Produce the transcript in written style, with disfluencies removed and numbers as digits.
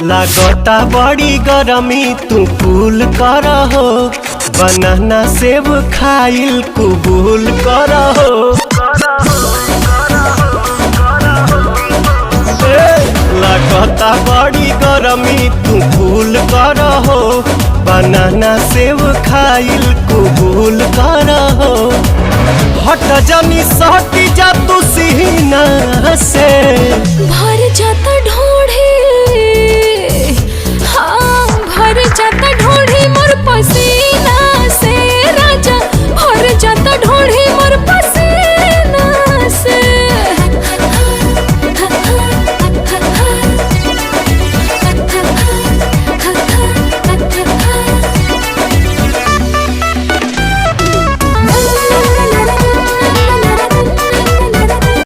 लागता बड़ी गरमी तू कूल कर हो, बनाना सेब खाइल कबूल कर हो। लागता बड़ी गरमी तू कूल कर हो, बनाना सेब खाइल कबूल कर हो। हट जानी सहटी जा तू सीना से।